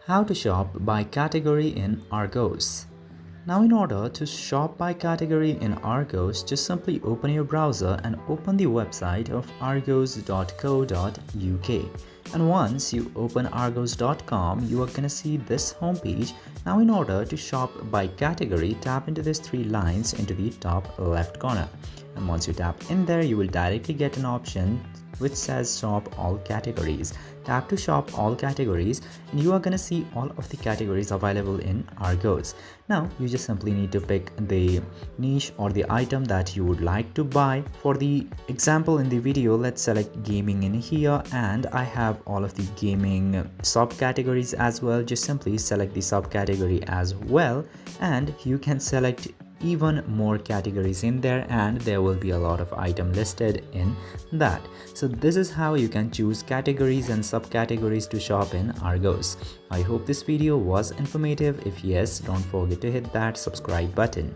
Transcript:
How to shop by category in Argos. Now in order to shop by category in Argos, just simply open your browser and open the website of argos.co.uk. And once you open argos.com, you are gonna see this homepage. Now in order to shop by category, tap into these three lines into the top left corner. And once you tap in there, you will directly get an option which says shop all categories. Tap to shop all categories and you are gonna see all of the categories available in Argos. Now you just simply need to pick the niche or the item that you would like to buy. For the example in the video, let's select gaming in here, and I have all of the gaming subcategories as well. Just simply select the subcategory as well and you can select even more categories in there, and there will be a lot of item listed in that. So this is how you can choose categories and subcategories to shop in Argos. I hope this video was informative. If yes, don't forget to hit that subscribe button.